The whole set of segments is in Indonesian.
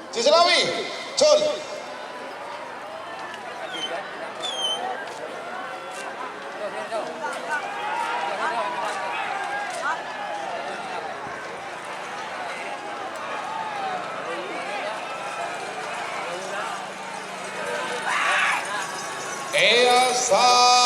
Ciselawi, Jul.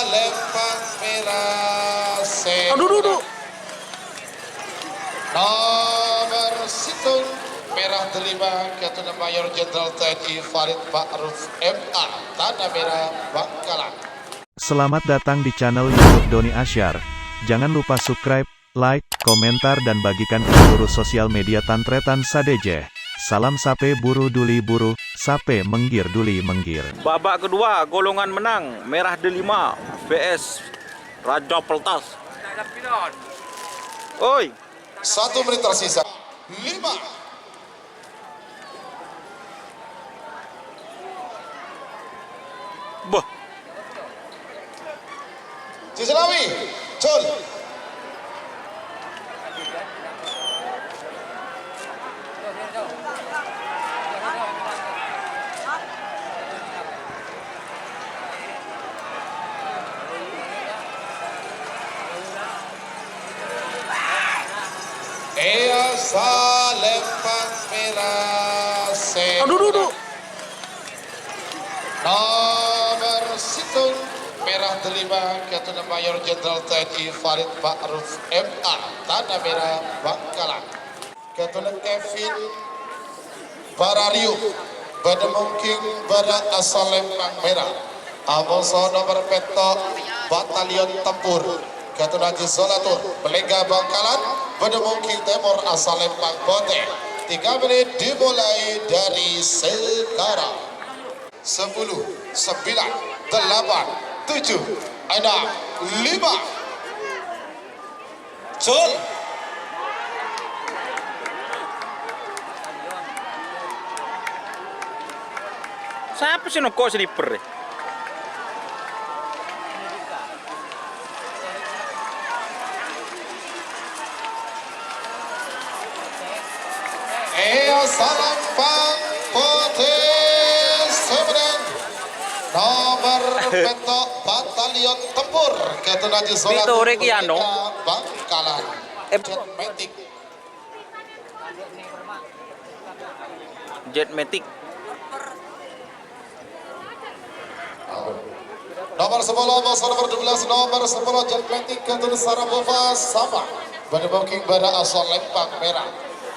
Lempang merah nomor situng merah terima Ketua Mayor Jenderal TNI Farid Ma'ruf MA tanda merah Bangkalan. Selamat datang di channel YouTube Doni Asyar. Jangan lupa subscribe, like, komentar dan bagikan ke seluruh sosial media Tantretan Sadeje. Salam sape buru duli buru, sape menggir duli menggir. Babak kedua, golongan menang, Merah Delima vs Raja Peltas. Oi, 1 menit tersisa. 5. Bah, Ciselawi, Jul. Lempang merah nomor situng merah terima Ketua Mayor Jenderal TNI Farid Ma'ruf MA tanda merah Bangkalan. Ketua Kevin Barario Bademungking pada asal lempang merah Aboso nomor petok Batalion Tempur Ketua Haji Zolatur Belega Bangkalan Bademungking Timur asal lempang Bote. 3 menit dimulai dari sekarang. 10, 9, 8, 7, 6, 5. Jul. siapa sih nokok sniper? Salam Pang Putih Semedan nomor petok Batalion Tempur Ketua Haji Zolatur Bangkalan. Jet Matic. Nomor 10, nomor 12, nomor 10 Jet Matic Ketua Sarabova sama Bademungking pada asal lempang merah.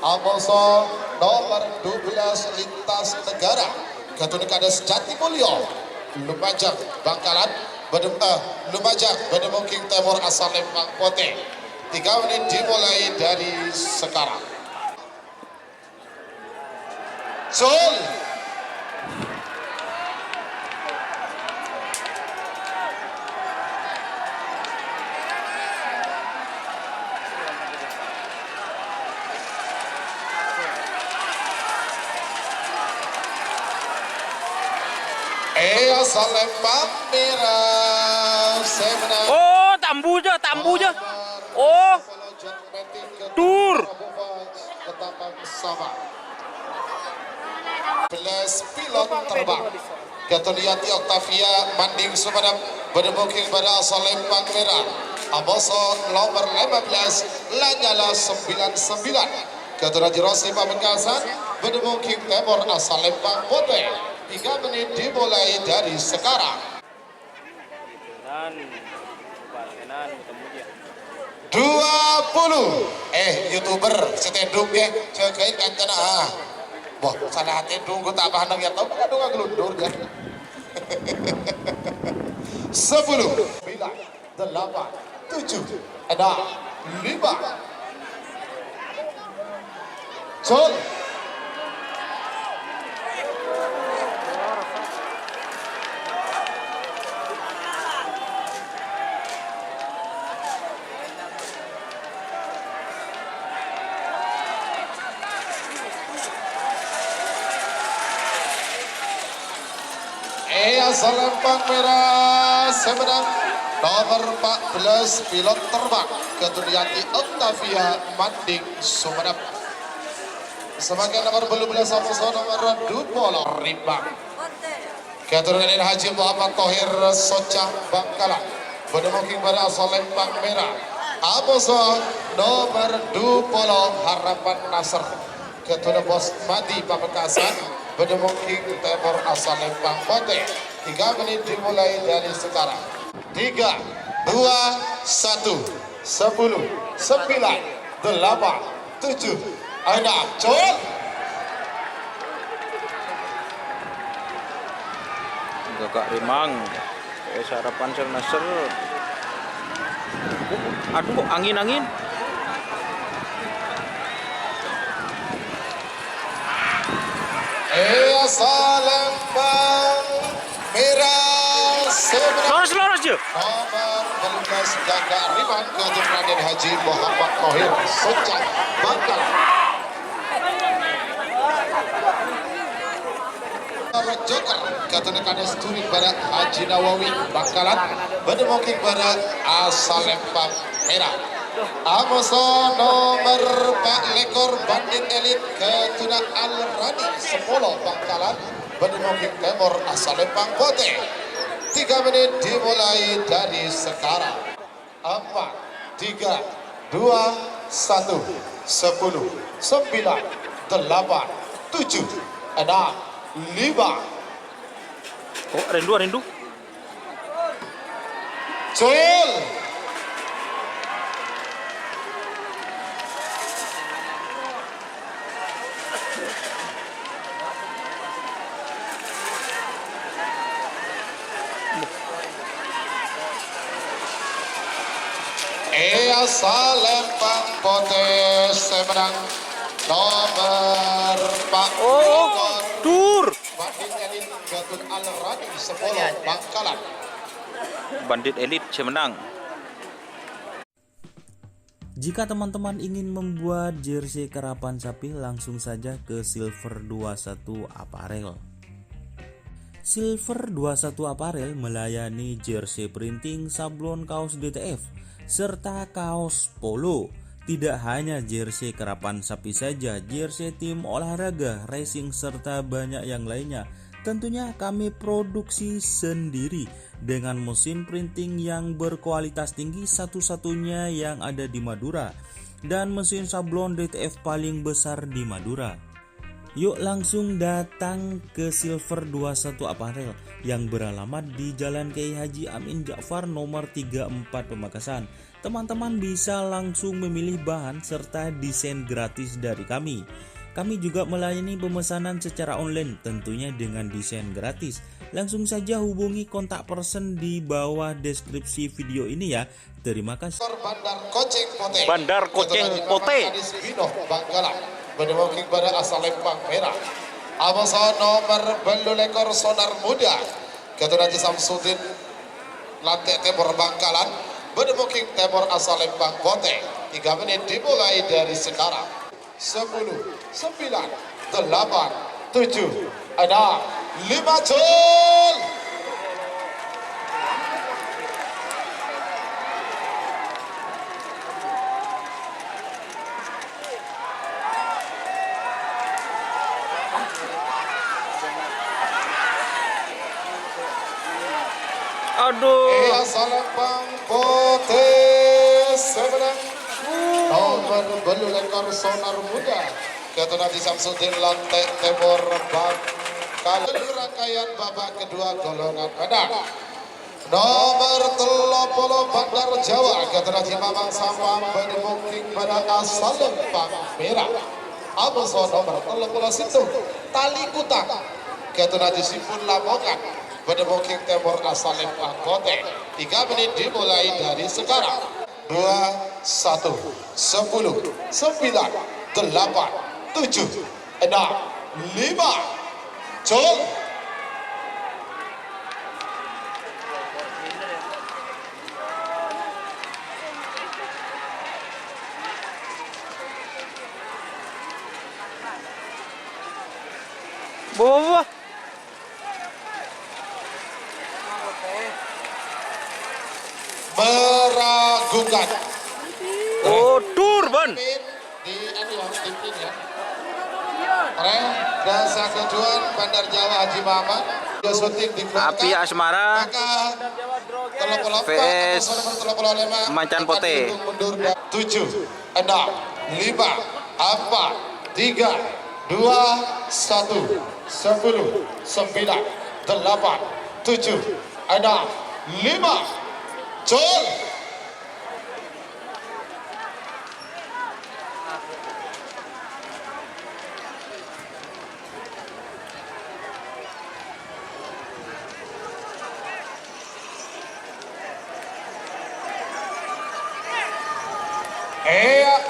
Amoso nomor 12 lintas negara Ketua Kades Jatimulyo Lumajang Bangkalan Lumajang Bademungking Timur asal lempang Pote. 3 menit dimulai dari sekarang. Jul. Asal lempang merah Semenan. Oh, tambu aja. Oh, tur. Belas pilot terbang. Ketuliati Octavia Manding Sumenep Bademungking pada asal lempang merah. Aboso nomor 15 Lanyala 99. Ketua Haji Rosi Pamekasan Bademungking Timur asal lempang Pote. 3 menit dimulai dari sekarang. 20 YouTuber setendung ya jagain kancana wah salah tendung gue tak paham ya tau kan dong gelundur ya. 10 9 8 7 6 5 Jul. Asal lempang merah Semedan nomor 14 pilot terbang Ketuliati Octavia Manding Sumenep Sebagai nomor belum sama nomor Dupolo Rimbang. Keturunan Haji Muhammad Thohir Socah Bangkalan. Bedemoking pada asal Lembang Merah. Aboso nomor Dupolo Harapan Nasr. Keturunan Bos Madi Pamekasan. Bedemoking Timur asal Lembang Pote. 3 menit dimulai dari sekarang. 3, 2, 1, 10, 9, 8, 7, 6, Col. Kakak Rimang, Harapan Nasr. Aduh, kok angin-angin. Asal Lembang Merah sebenarnya. Lurus je. Nomor 12 Kakak Rimang keturunan Haji Muhammad Thohir Socah Bangkalan. Joker keturunan Sturi pada Haji Nawawi Bangkalan. Bedemoking pada asal Lembang Merah. Amoso nomor 4 lekor bandit elit keturunan Al-Rani Sepolo Bangkalan. Bedemoking Timur asal Lembang Pote. 3 menit dimulai dari sekarang. 4, 3, 2, 1, 10, 9, 8, 7, 6, 5. Oh, rindu. Col. Asal Lembang Pote semenang nomor 4 Tur. bandit elit keturunan Al-Rani Sepolo Bangkalan. Bandit elit semenang. Jika teman-teman ingin membuat jersey karapan sapi, langsung saja ke Silver 21 Apparel. Silver 21 Apparel melayani jersey printing, sablon kaos DTF, serta kaos polo. Tidak hanya jersey karapan sapi saja, jersey tim olahraga, racing, serta banyak yang lainnya. Tentunya kami produksi sendiri dengan mesin printing yang berkualitas tinggi, satu-satunya yang ada di Madura, dan mesin sablon DTF paling besar di Madura. Yuk langsung datang ke Silver 21 Apparel yang beralamat di Jalan Kiai Haji Amin Ja'far nomor 34 Pamekasan. Teman-teman bisa langsung memilih bahan serta desain gratis dari kami. Kami juga melayani pemesanan secara online, tentunya dengan desain gratis. Langsung saja hubungi kontak person di bawah deskripsi video ini ya. Terima kasih. Bandar Koceng Pote. Bangkalan. Bedemoking pada asal Lembang Merah. Amoso nomor belu lekor sonar muda keturunan Haji Samsudin Lantai Timur Bangkalan. Bedemoking Timur asal Lembang Pote. 3 menit dimulai dari sekarang. 10, 9, 8, 7, 6, 5, Col. Aduh. Asal Lembang Pote sebenarnya nomor belu lekor sonar muda keturunan Haji Samsudin Lantai Timur Bangkalan. Rangkaian babak kedua golongan menang. Nomor 30 Bandar Jawa keturunan Haji Mamang Sampang Bedemoking pada asal Lembang Merah. Amoso nomor 30 situ Tali Kuta keturunan Haji Sipun Lamongan Bedemoking Timur asal Lembang Pote. 3 menit dimulai dari sekarang. 2, 1, 10, 9, 8, 7, 6, 5, Col. Bawa. Meragukan. Oh, tur ban. Di ini ya, tim ini ya. Dasa kejuan Bandar Jawa Haji Mamat. Dia syuting di Api Asmara VS Macan Pote. 7, 6, 5, 4, 3, 2, 1, 10, 9, 8, 7, 6, 5, 4, 3, 2, 1, Jol.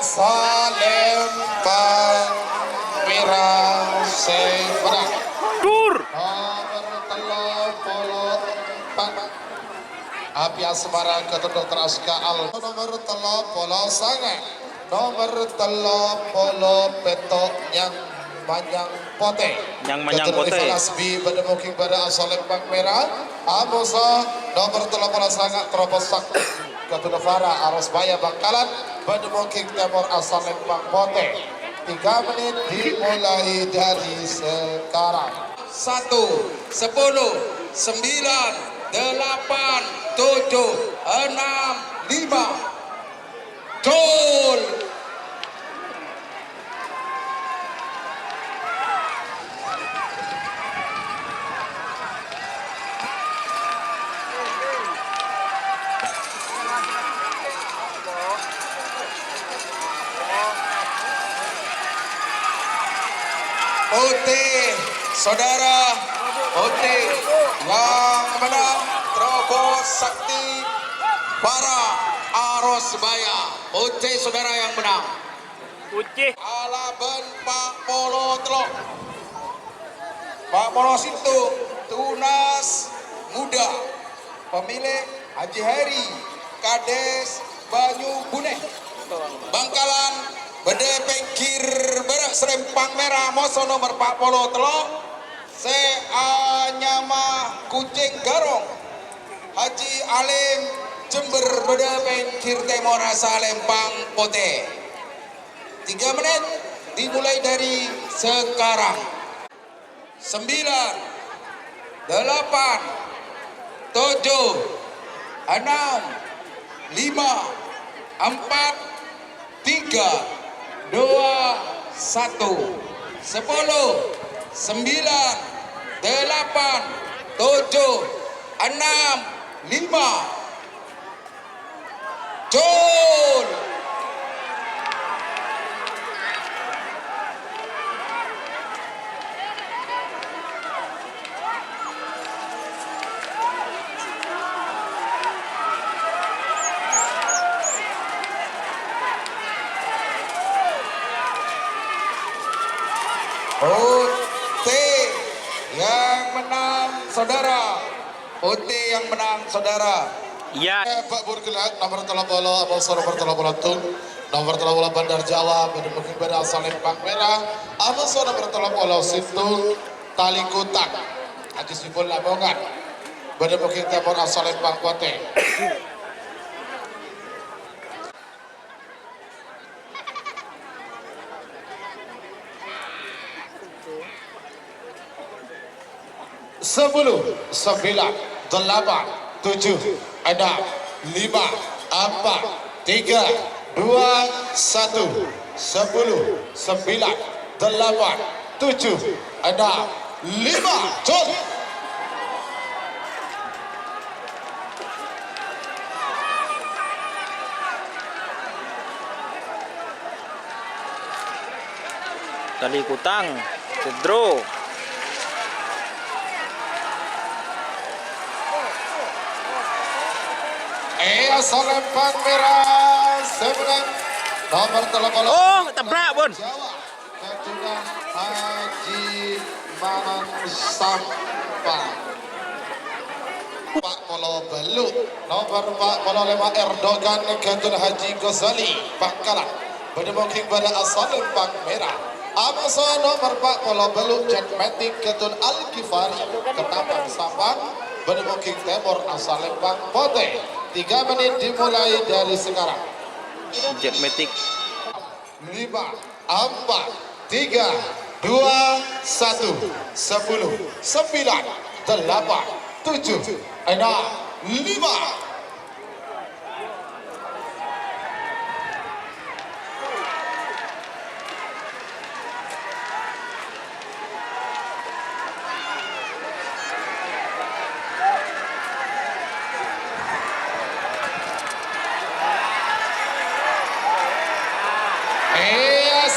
Salempang Merah Seberang. Dur. Nomor telepon 4 Api Asmara Ketua Dr. Aska Al. Nomor telepon sangat. Nomor telepon petok yang Manyang Pote. Yang Manyang Pote. Asbi pada mungkin pada Salempang Merah. Amosa nomor telepon sangat terobosak. Ketua Fara Aros Baya Bangkalan pada mungkin Timur asal Lembang Pote. 3 menit dimulai dari sekarang. 1, 10, 9, 8, 7, 6, 5. Jol. Putih, saudara Putih yang menang terobos sakti para Aros Baya. Putih saudara yang menang. Putih. Alaban Pak Polo Telok. Pak Polo Situ tunas muda. Pemilik Haji Heri Kades Banyu Bune. Bangkalan Bede Pengkir Berak Serempang Merah Moso nomor 40 Telok Se Anyama Kucing Garong Haji Alim Jember Bede Pengkir Timur Asa Lempang Pote. 3 menit dimulai dari sekarang. 9, 8, 7, 6, 5, 4, 3, 2, 1, 10, 9, 8, 7, 6, 5. Jol. Putih yang menang saudara. Putih yang menang saudara. Ya. Pak Burgelat nomor telepon nomor telepon nomor telepon Bandar Jawa pada mungkin pada asal Lempang Merah. Nomor telepon Situ Tali Kutak Haji Sibul Lamongan pada mungkin Timur asal Lempang Pote. Sepuluh, 9, 8, 7, 6, 5, 4, 3, 2, 1, 10, 9, 8, 7, 6, 5, Jol. Tali Kutang, Cedro. Salempang Merah Seberang nomor telepon. Oh, tabrak pun. Jawa Ketua Haji Manan Sampang. Pak Polo Beluk nomor Pak Polo 5 Erdogan Ketua Haji Ghazali Bangkalan berdemoking pada asal Lempang Merah. Amasa nomor Pak Polo Beluk Jetmatic Ketua Al-Kifari Ketapang Sampang berdemoking Timur asal Lempang Pote. 3 menit dimulai dari sekarang. Jetmatic. 5, 4, 3, 2, 1, 2, 1, 10, 9, 8, 7, 6, 5.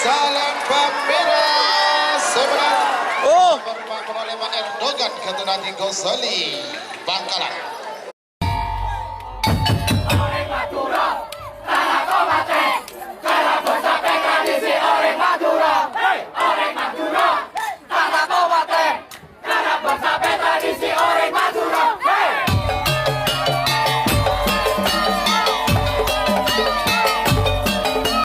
Salam Pamera sebenarnya. Oh, Nomor 45 Erdogan Ketunati Gosali Bangkalan.